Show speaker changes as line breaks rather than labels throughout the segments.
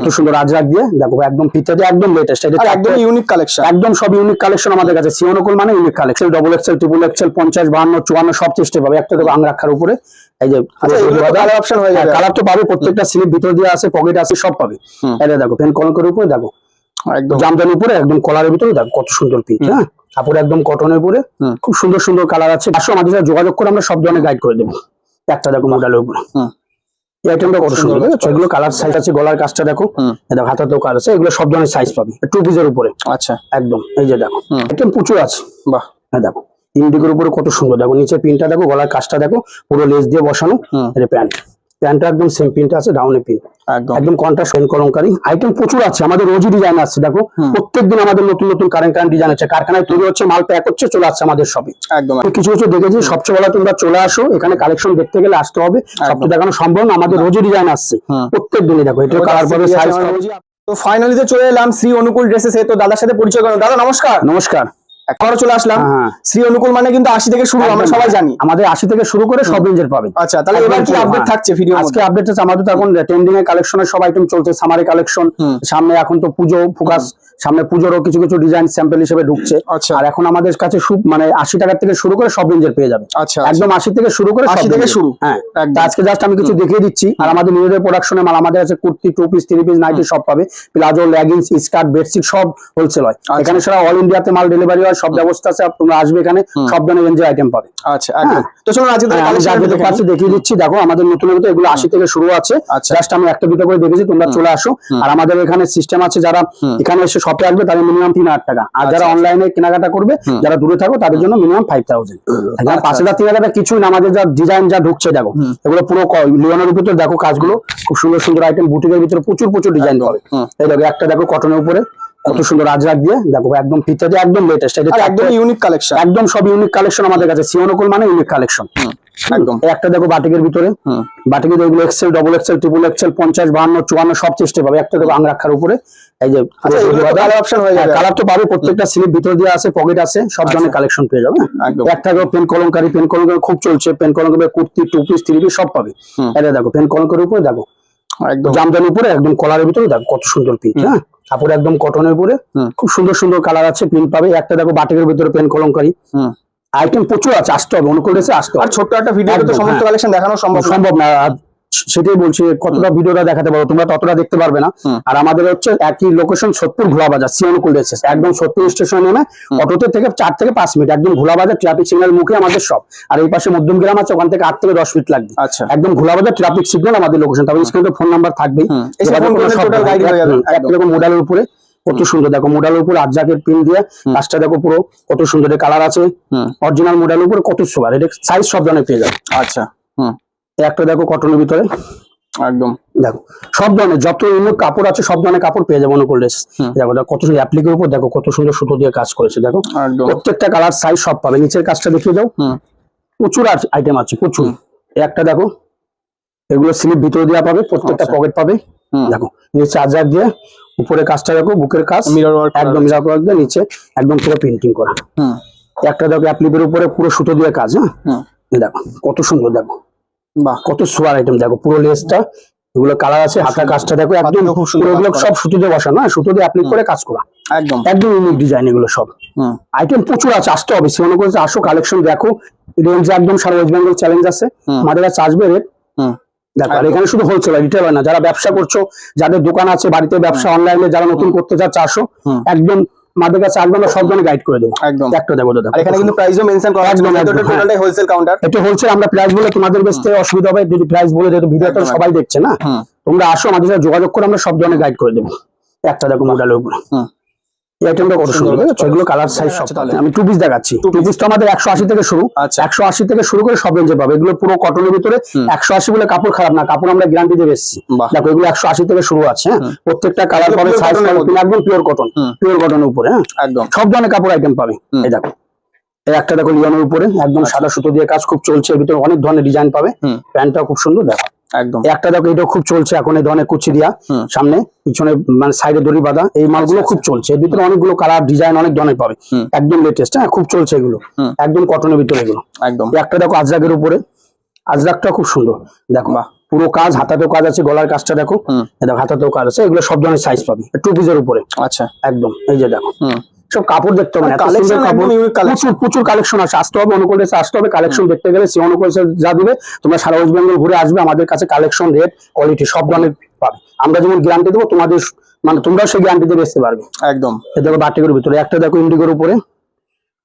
কত সুন্দর আজরাক দিয়ে দেখো একদম ফিতে দিয়ে একদম লেটেস্ট, এটা
একদম ইউনিক কালেকশন,
একদম সব ইউনিক কালেকশন আমাদের কাছে। সি অনুকূল মানে unique collection, double XL, triple XL, 50, 52, 54 সব চেষ্টা পাবে। একটা দেখো আংরাখার উপরে এই যে
কালার অপশন হয়ে যাবে,
কালার তো পাবে, প্রত্যেকটা স্লিপ ভিতর দিয়ে আছে, পকেট আছে, সব পাবে। এটা দেখো পেন কলঙ্কের উপরে দেখো
একদম
জামদানির উপরে একদম কলারের ভিতরে দেখো কত সুন্দর পিস। হ্যাঁ, কাপড় একদম কটনের উপরে খুব সুন্দর সুন্দর কালার আছে। আসো আমাদের সাথে যোগাযোগ করে আমরা সব ধরনের গাইড করে দেবো। একটা দেখো মডেলের উপরে এই আইটেমটা কত সুন্দর, এগুলো কালার সাইজ আছে, গলার কাজটা দেখো, দেখো হাতাতেও কাজ আছে, এগুলো সব ধরনের সাইজ পাবে। টু পিসের উপরে
আচ্ছা
একদম এই যে দেখো আইটেম প্রচুর আছে।
বাহ,
হ্যাঁ দেখো ইন্ডিগোর উপরে কত সুন্দর, দেখো নিচে প্রিন্টটা দেখো, গলার কাজটা দেখো পুরো লেস দিয়ে বসানো। এটা প্যান্টটা একদম সেম প্রিন্ট আছে, ডাউনে প্রিন্ট একদম কন্ট্রাস্ট পেন কলমকারী। আইটেম প্রচুর আছে, আমাদের রোজই ডিজাইন আছে। দেখো প্রত্যেকদিন আমাদের নতুন নতুন কারেন্ট ডিজাইন আছে, কারখানায় তৈরি হচ্ছে, মাল প্যাক হচ্ছে, চলে আসছে আমাদের শপে।
একদম
কিছু কিছু দেখেছি, সবচেয়ে বড় তোমরা চলে আসো এখানে, কালেকশন দেখতে গেলে আসতে হবে, সব তো দেখানো সম্ভব না, আমাদের রোজই ডিজাইন আসছে প্রত্যেক দিনই। দেখো এটা কালার পাবে, সাইজ পাবে।
তো ফাইনালি তো চলে এলাম শ্রী অনুকূল ড্রেসেস এ। তো দাদার সাথে পরিচয় করো। দাদা নমস্কার।
নমস্কার।
আবারও চলে আসলাম। শ্রী অনুকূল মানে কিন্তু 80 থেকে শুরু, আমরা সবাই জানি
আমাদের 80 থেকে শুরু করে সব রেঞ্জের পাবেন।
আচ্ছা, তাহলে এবার কি আপডেট থাকছে ভিডিও?
আজকে আপডেট আছে আমাদের, তো এখন ট্রেন্ডিং এর কালেকশনের সব আইটেম চলছে, সামারি কালেকশন, সামনে এখন তো পুজো ফোকাস, সামনে পুজোরও কিছু কিছু ডিজাইন স্যাম্পল হিসেবে ঢুকছে। আর এখন আমাদের কাছে মানে 80 টাকা থেকে শুরু করে সব রেঞ্জের পেয়ে যাবে।
আচ্ছা,
একদম 80 থেকে শুরু করে
80 থেকে শুরু।
হ্যাঁ, আজকে জাস্ট আমি কিছু দেখিয়ে দিচ্ছি। আর আমাদের নিজেদের প্রোডাকশনের মাল, আমাদের আছে kurti, two piece, three piece, nightie সব পাবে, প্লাজো, লেগিংস, স্কার্ট, বেডশিট সব হোলসেল হয় এখানে। সারা অল ইন্ডিয়াতে মাল ডেলিভারি হয়, সব ব্যবস্থা আছে, তোমরা আসবে এখানে সব ধরনের রেঞ্জের আইটেম পাবে।
আচ্ছা একদম। তো চলুন আজকে
কালেকশন দেখিয়ে দিচ্ছি। দেখো আমাদের নতুন নতুন এগুলো 80 থেকে শুরু আছে, জাস্ট আমি একটা দুটো করে দেখেছি, তোমরা চলে আসো। আর আমাদের এখানে সিস্টেম আছে, যারা এখানে এসে শপে আসবে তাদের মিনিমাম 3000 টাকা, আর যারা অনলাইনে কেনাকাটা করবে, যারা দূরে থাকো তাদের জন্য মিনিমাম 5000। 5000 3000 কিছুই না, আমাদের যা ডিজাইন যা ঢুকছে দেখো, এগুলো পুরো লিওনের উপরে দেখো কাজগুলো, খুব সুন্দর সুন্দর আইটেম, বুটিকের ভিতরে প্রচুর প্রচুর ডিজাইন পাবে। এই দেখো একটা দেখো কটনের উপরে কত সুন্দর আজরাক দিয়ে, দেখো একদম ফিতে দিয়ে একদম লেটেস্ট, এটা
একদম ইউনিক কালেকশন,
একদম সব ইউনিক কালেকশন আমাদের কাছে। সি অনুকূল মানে ইউনিক কালেকশন একদম। একটা দেখো বাটিকের ভিতরে, বাটিকের এগুলো XL, double XL, triple XL, 50, 52, 54 সব চেষ্টা পাবে। একটা দেখো আংরাখার উপরে এই যে কালার অপশন হয়ে যাবে, কালার তো পাবে, প্রত্যেকটা স্লিপ ভিতর দিয়ে আছে, পকেট আছে, সব ধরনের কালেকশন পেয়ে যাবে। একটা দেখো পেন কলমকারী, পেন কলমকারী খুব চলছে, pen Kalamkari kurti, two piece, three piece সব পাবে। এটা দেখো পেন কলমকারীর উপরে দেখো একদম জামদানির উপরে একদম কলারের ভিতরে দেখো কত সুন্দর প্রিন্ট। হ্যাঁ, কাপড় একদম কটনের উপরে খুব সুন্দর সুন্দর কালার আছে, প্রিন্ট পাবে। একটা দেখো বাটিকের ভিতরে পেন কলমকারী, আইটেম প্রচুর আছে, আসতে হবে, অনুকূল এসে আসতে হবে।
আর ছোট্ট একটা ভিডিওতে তো সমস্ত কালেকশন দেখানো সম্ভব না,
সেটাই বলছি, কতটা ভিডিওটা দেখাতে পারবো তোমরা ততটা দেখতে পারবে না। আর আমাদের হচ্ছে একই লোকেশন, সোদপুর ঘোলাবাজার, সি অনুকূল ড্রেসেস, একদম সোদপুর স্টেশন নেমে অটোতে থেকে 4 থেকে 5 মিনিট, একদম ঘোলাবাজার ট্রাফিক সিগন্যাল মুখে আমাদের সব। আর এই পাশে মধ্যম গ্রাম আছে, ওখান থেকে 8 থেকে 10 মিনিট লাগবে।
আচ্ছা,
একদম ঘোলাবাজার ট্রাফিক সিগন্যাল আমাদের লোকেশন। তারপরে স্ক্রিনে ফোন নাম্বার থাকবেই, এরকম মোডালের উপরে কত সুন্দর দেখো, মোডালের উপরে আজরাকের পিন দিয়ে কাজটা দেখো, পুরো কত সুন্দর কালার আছে, অরিজিনাল মোডালের উপরে কত সুন্দর, এটা সাইজ সব ধরনের পেয়ে যাবে।
আচ্ছা,
একটা দেখো কটনের ভিতরে
একদম
দেখো সব ধরনের যত ইউনিক কাপড় আছে, সব ধরনের কাপড় পেয়ে যাবে অনুকূল ড্রেস। দেখো কত সুন্দর অ্যাপ্লিকের উপর দেখো কত সুন্দর সুতো দিয়ে কাজ করেছে, দেখো প্রত্যেকটা কালার সাইজ সব পাবে। নিচের কাজটা দেখিয়ে দাও, প্রচুর আইটেম আছে প্রচুর। একটা দেখো এগুলো স্লিপ ভিতরে দেওয়া পাবে, প্রত্যেকটা পকেট পাবে। দেখো নিচে আজরাক দিয়ে, উপরে কাজটা দেখো বুকের কাজ একদম মিরর ওয়ার্ক দিয়ে, নিচে একদম পুরো প্রিন্টিং করা। একটা দেখো অ্যাপ্লিকের উপরে পুরো সুতো দিয়ে কাজ। হ্যাঁ, দেখো কত সুন্দর, দেখো কত সোয়ার আইটেম, দেখো পুরো লেসটা, এগুলো কালার আছে, হাতার কাজটা দেখো একদম এগুলো সব সুতো দিয়ে বসানো, সুতো দিয়ে অ্যাপ্লিক করে কাজ করা, একদম একদম ইউনিক ডিজাইন। এগুলো সব আইটেম প্রচুর আছে, আসতে হবে, সে মনে করছে আসো, কালেকশন দেখো, রেঞ্জ একদম সারা ওয়েস্ট বেঙ্গল চ্যালেঞ্জ আছে, আমাদের কাছে আসবে রেট দেখো। আর এখানে শুধু হোলসেল রিটেল হয় না, যারা ব্যবসা করছো, যাদের দোকান আছে, বাড়িতে ব্যবসা, অনলাইনে যারা নতুন করতে চাচ্ছে, আসো একদম আমাদের কাছে একদম সব ধরনের গাইড করে দেবো। একদম একটা দেখো দাদা, আর এখানে কিন্তু প্রাইসও মেনশন করা আছে, টোটালটাই হোলসেল কাউন্টার। এটা হোলসেল, আমরা প্রাইস বলে তোমাদের বেচতে অসুবিধা হবে, যদি প্রাইস বলে, যেহেতু ভিডিওটা সবাই দেখছে না, তোমরা আসো আমাদের সাথে যোগাযোগ করে আমরা সব ধরনের গাইড করে দেবো। একটা দেখো মডেলের উপরে এই আইটেমটা কত সুন্দর, এগুলো কালার সাইজ সব। আমি টু পিস দেখাচ্ছি, টু পিস তো আমাদের 180 থেকে শুরু, 180 থেকে শুরু করে সব রেঞ্জে পাবে। এগুলো পুরো কটনের ভিতরে, 180 বলে কাপড় খারাপ না, কাপড় আমরা গ্যারান্টি দিয়ে বেচছি। দেখো এগুলো 180 থেকে শুরু আছে, প্রত্যেকটা কালার পাবে, সাইজ পাবে, একদম পিওর কটন, পিওর কটনের উপরে। হ্যাঁ, একদম সব ধরনের কাপড় আইটেম পাবে। এই দেখো এই একটা দেখো লিওনের উপরে একদম সাদা সুতো দিয়ে কাজ, খুব চলছে, এর ভিতরে অনেক ধরনের ডিজাইন পাবে, প্যান্টটা খুব সুন্দর দেখো একদম। একটা দেখো এটা খুব চলছে এখন, এই ধরনের কুচি দিয়া, সামনে পিছনে মানে সাইডে দড়ি বাঁধা, এই মালগুলো খুব চলছে, এর ভিতরে অনেকগুলো কালার ডিজাইন অনেক ধরনের পাবে, একদম লেটেস্ট। হ্যাঁ, খুব চলছে এগুলো, একদম কটনের ভিতরে এগুলো একদম। একটা দেখো আজরাকের উপরে, আজরাকটা খুব সুন্দর দেখো, পুরো কাজ, হাতাতেও কাজ আছে, গলার কাজটা দেখো, দেখো হাতাতেও কাজ আছে, এগুলো সব ধরনের সাইজ পাবে, 2 পিসের উপরে।
আচ্ছা,
একদম এই যে দেখো সব কাপড় দেখতে হবে না,
কালেকশন একদম ইউনিক
প্রচুর
কালেকশন।
প্রচুর কালেকশন আছে, আসতে হবে অনুকূল ড্রেসে, আসতে হবে। কালেকশন দেখতে গেলে সে অনুকূল ড্রেসে যা দিবে তোমরা সারা ওয়েস্ট বেঙ্গল ঘুরে আসবে, আমাদের কাছে কালেকশন, রেট, কোয়ালিটি সব ধরনের পাবে। আমরা যেমন গ্যারান্টি দেবো, তোমাদের মানে তোমরাও সেই গ্যারান্টি দিয়ে বেচতে পারবে।
একদম।
এই দেখো বাটিকের ভিতরে একটা দেখো ইন্ডিগোর উপরে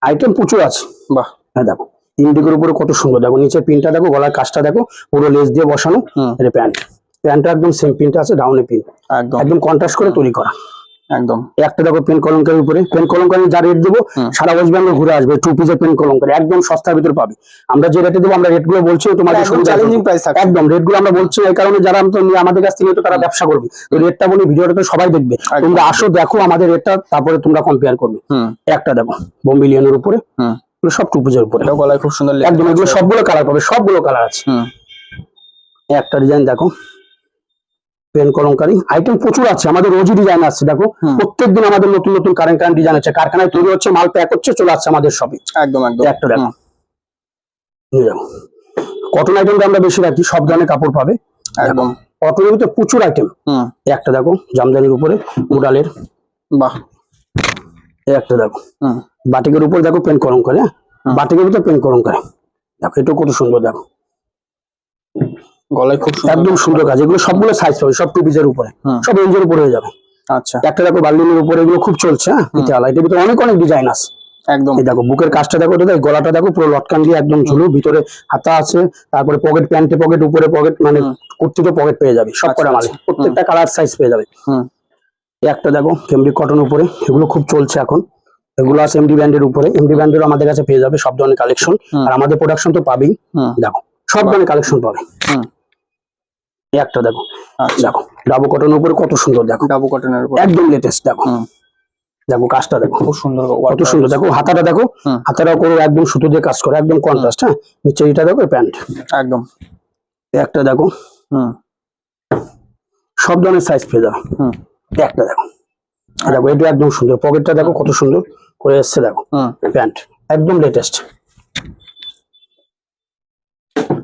আইটেম প্রচুর আছে।
বাহ,
হ্যাঁ দেখো ইন্ডিগোর উপরে কত সুন্দর, দেখো নিচে পিনটা দেখো, গলার কাজটা দেখো, পুরো লেস দিয়ে বসানো। এটা প্যান্টটা একদম সেম প্রিন্টটা আছে, ডাউনে পিন,
একদম
একদম কন্ট্রাস্ট করে তৈরি করা।
একদম।
একটা দেখো পেন কলঙ্কারের উপরে, পেন কলঙ্কারি যা রেট দেবো সারা ওয়েস্ট বেঙ্গল ঘুরে আসবে, 2 পিসের পেন কলঙ্কারি একদম সস্তার ভিতর পাবে। আমরা যে রেটে দেবো, আমরা রেট গুলো বলছি তোমাদের
চ্যালেঞ্জিং প্রাইস থাকবে
একদম, রেট গুলো আমরা বলছি এই কারণে যারা আমাদের কাছ থেকে তো তারা ব্যবসা করবে, তো রেটটা বলি, ভিডিওটা তো সবাই দেখবে, তোমরা আসো দেখো আমাদের রেটটা, তারপরে তোমরা কম্পেয়ার করবে। একটা দেখো বোম্বিলিয়ানের উপরে, সব 2 পিসের উপরে,
গলায় খুব সুন্দর
একদম, এগুলো সবগুলো কালার পাবে, সবগুলো কালার আছে। একটা ডিজাইন দেখো পেন কলমকারি আইটেম প্রচুর আছে, আমাদের রোজই ডিজাইন আসছে, দেখো প্রত্যেকদিন আমাদের নতুন নতুন কারেন্ট ডিজাইন আছে, কারখানায় তৈরি হচ্ছে, মাল প্যাক হচ্ছে, চলে আসছে আমাদের শপে।
একদম একদম।
একটা দেখো কটন আইটেম আমরা বেশি রাখি, সব ধরনের কাপড় পাবে
একদম,
কটনের ভিতরে প্রচুর আইটেম। একটা দেখো জামদানির উপরে মুডালের,
বাহ,
একটা দেখো বাটিকের উপর দেখো পেন কলমকারি, বাটিকের ভিতরে পেন কলমকারি, দেখো এটা কত সুন্দর, দেখো
গলায় খুব
একদম সুন্দর কাজ, এগুলো সবগুলো সাইজ পাবে, সব 2 পিসের উপরে, সব রেঞ্জের উপরে হয়ে যাবে।
আচ্ছা,
একটা দেখো বার্লিনের উপরে, এগুলো খুব চলছে, হ্যাঁ এটার ভিতরে অনেক অনেক ডিজাইন আছে।
একদম,
এই দেখো বুকের কাজটা দেখো, এটা গলাটা দেখো পুরো লটকান দিয়ে একদম ঝুলু, ভিতরে হাতা আছে, তারপরে পকেট, প্যান্টে পকেট, উপরে পকেট, মানে কুর্তিতে পকেট পেয়ে যাবে, সব করা মালে প্রত্যেকটা কালার সাইজ পেয়ে যাবে। একটা দেখো ফেব্রিক কটন উপরে, এগুলো খুব চলছে এখন, এগুলো আছে এমডি ব্র্যান্ডের উপরে, এমডি ব্র্যান্ডের আমাদের কাছে পেয়ে যাবে সব ধরনের কালেকশন, আর আমাদের প্রোডাকশন তো পাবেই, দেখো সব ধরনের কালেকশন পাবে। একটা দেখো, দেখো ডাবু কটনের উপরে কত সুন্দর, দেখো
ডাবু কটনের উপর
একদম লেটেস্ট, দেখো দেখো কাজটা দেখো
খুব সুন্দর,
কত সুন্দর, দেখো হাতাটা দেখো, হাতাটাও করে একদম সুতো দিয়ে কাজ করে, একদম কন্ট্রাস্ট, হ্যাঁ নিচে এটা দেখো প্যান্ট
একদম।
একটা দেখো সব ধরনের সাইজ পেয়ে যাবে। একটা দেখো, দেখো এটা একদম সুন্দর, পকেটটা দেখো কত সুন্দর করে এসছে, দেখো প্যান্ট একদম লেটেস্ট।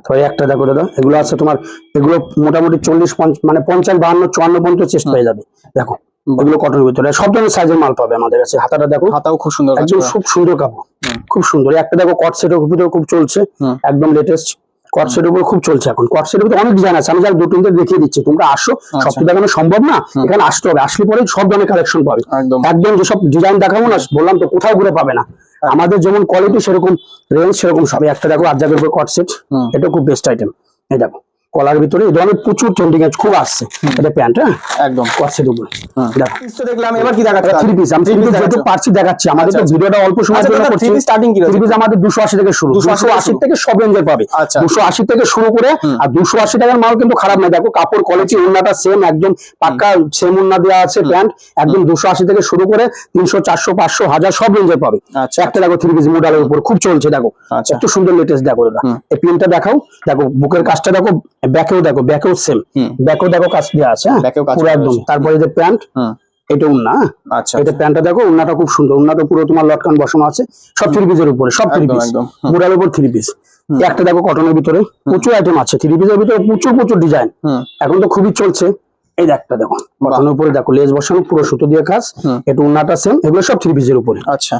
তো একটা দেখো দাদা, এগুলো আছে তোমার, এগুলো মোটামুটি 40 মানে 50 52 54 পর্যন্ত চেস্ট পেয়ে যাবে, দেখো এগুলো কটনের ভিতরে সব ধরনের সাইজের মাল পাবে আমাদের কাছে। হাতাটা দেখো,
হাতাও খুব সুন্দর,
একদম খুব সুন্দর কাপড়, খুব সুন্দর। একটা দেখো কট সেটের ভিতরে খুব চলছে, একদম লেটেস্ট কট সেটের উপর খুব চলছে এখন, কট সেটের ভিতরে অনেক ডিজাইন আছে, আমি যা 2-3টা দেখিয়ে দিচ্ছি, তোমরা আসো, সবটা দেখানো সম্ভব না, এখানে আসতে হবে, আসলে পরে সব ধরনের কালেকশন পাবে, একদম যেসব ডিজাইন দেখাবো না বললাম তো কোথাও ঘুরে পাবে না, আমাদের যেমন কোয়ালিটি সেরকম রেঞ্জ সেরকম সব। একটা দেখো আর্জাকের উপর কট সেট, এটা খুব বেস্ট আইটেম। এই দেখো কলার ভিতরে এই ধরনের প্রচুর ট্রেন্ডিং এজ খুব আসছে, এটা প্যান্ট, হ্যাঁ একদম কট সেট উপরে। দেখো
তো দেখলাম, এবার কি দেখাচ্ছ?
3 পিস, আমি 3 পিস যেহেতু পারছি দেখাচ্ছি, আমাদের তো ভিডিওটা অল্প সময়ের জন্য করছি।
3 পিস স্টার্টিং কি রয়েছে?
3 পিস আমাদের 280 থেকে শুরু, 280 থেকে সব রেঞ্জের পাবে, 280 থেকে শুরু করে, আর 280 টাকার মাল কিন্তু খারাপ না, দেখো কাপড় কোয়ালিটি, ওন্নাটা সেম একদম পাক্কা সেম ওন্না দেওয়া আছে, প্যান্ট একদম 280 থেকে শুরু করে 300 400 500 1000 সব রেঞ্জের পাবে। একটা দেখো 3 পিস মডেলের উপর খুব চলছে, দেখো এত সুন্দর লেটেস্ট, দেখো দাদা এই প্রিন্টটা দেখাও, দেখো বুকের কাজটা দেখো, ব্যাকেও দেখো, ব্যাকেও সেম, ব্যাকেও দেখো কাজ দেওয়া আছে, পুরো একদম। তারপরে যে প্যান্ট, এটা উন্না, এটা প্যান্টটা দেখো, উন্নাটা খুব সুন্দর, উন্নাটা পুরো তোমার লটকান বসানো আছে, সব 3 পিসের উপরে, সব 3 পিস মুরালের উপর 3 পিস। একটা দেখো কটনের ভিতরে প্রচুর আইটেম আছে, 3 পিসের ভিতরে প্রচুর প্রচুর ডিজাইন, এখন তো খুবই চলছে। এই একটা দেখো কটনের উপরে, দেখো লেস বসানো, পুরো সুতো দিয়ে কাজ, এটা উন্নাটা সেম, এগুলো সব 3 পিসের উপরে। আচ্ছা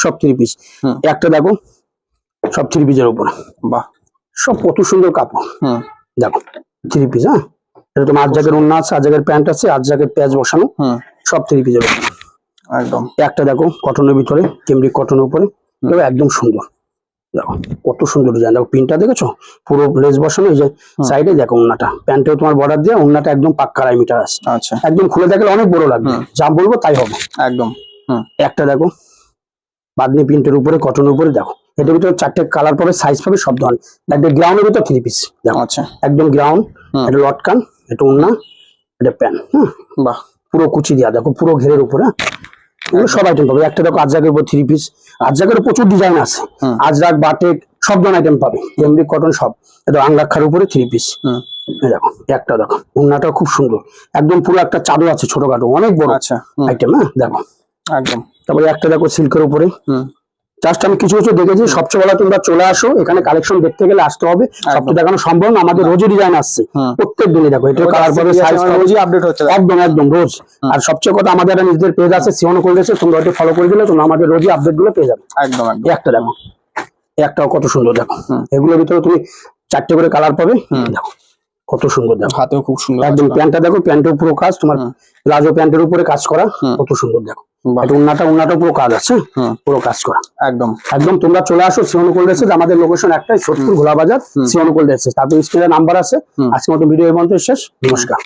সব 3 পিস। একটা দেখো সব 3 পিসের উপরে, বাহ সব কত সুন্দর কাপড়, দেখো 3 পিস, হ্যাঁ এটা তোমার আর্জাকের উন্না আছে, আর্জাকের প্যান্ট আছে, আর্জাকের প্যাচ বসানো, সব 3 পিসের উপরে একদম। একটা দেখো কটনের ভিতরে, কেমব্রিক কটনের উপরে, একদম সুন্দর, দেখো কত সুন্দর ডিজাইন, দেখো প্রিন্টটা দেখেছো, পুরো লেস বসানো, এই যে সাইডে দেখো উন্নাটা, প্যান্টেও তোমার বর্ডার দিয়ে, উন্নাটা একদম পাক্কা 2.5 মিটার আছে, আচ্ছা একদম খুলে দেখলে অনেক বড় লাগবে, যা বলবো তাই হবে একদম। একটা দেখো বাদনি প্রিন্টের উপরে, কটনের উপরে, দেখো এটার ভিতরে 4টে কালার পাবে, সাইজ পাবে সব ধরনের, একদম গ্রাউন্ডের ভিতরে 3 পিস, দেখো আচ্ছা একদম গ্রাউন্ড, এটা লটকান, এটা উন্না, এটা প্যান্ট, বাহ পুরো কুচি দেওয়া, দেখো পুরো ঘেরের উপরে, এগুলো সব আইটেম পাবে। একটা দেখো আজরাকের উপর 3 পিস, আজরাকের প্রচুর ডিজাইন আছে, আজরাক বাটেক সব ধরনের আইটেম পাবে, এমডি কটন সব। এটা আংলাক্ষার উপরে 3 পিস, দেখো একটা দেখো উন্নাটা খুব সুন্দর, একদম পুরো একটা চাদর আছে ছোটখাটো, অনেক বড় আইটেম, হ্যাঁ দেখো একদম। তারপরে একটা দেখো সিল্কের উপরে, জাস্ট আমি কিছু কিছু দেখেছি, সবচেয়ে বলা তোমরা চলে আসো এখানে, কালেকশন দেখতে গেলে আসতে হবে, সব তো দেখানো সম্ভব না, আমাদের রোজই ডিজাইন আসছে, প্রত্যেক দিনই দেখো এটা কালার পাবে, সাইজ
রোজই আপডেট হচ্ছে,
একদম একদম রোজ। আর সবচেয়ে কথা আমাদের নিজেদের পেজ আছে সিওনো কোল্ড ড্রেসেস, তোমরা ওটা ফলো করে দিলে তোমরা আমাদের রোজই আপডেট গুলো পেয়ে যাবে।
একদম একদম।
এই একটা দেখো, এই একটাও কত সুন্দর দেখো, এগুলোর ভিতরে তুমি 4টে করে কালার পাবে, দেখো কত সুন্দর দেখো,
হাতেও খুব সুন্দর
একদম। প্যান্টটা দেখো, প্যান্টের উপরে কাজ, তোমার প্লাজো প্যান্টের উপরে কাজ করা, কত সুন্দর দেখো। উন্নাটা পুরো কাজ আছে, পুরো কাজ করা,
একদম
একদম। তোমরা চলে আসো সিওনো কোল্ড ড্রেসেস, আমাদের লোকেশন একটাই, সোদপুর ঘোলা বাজার, সিওনো কোল্ড ড্রেসেস। তারপরে স্ক্রিনে নাম্বার আছে। আজকের মতো ভিডিও এই পর্যন্ত শেষ, নমস্কার।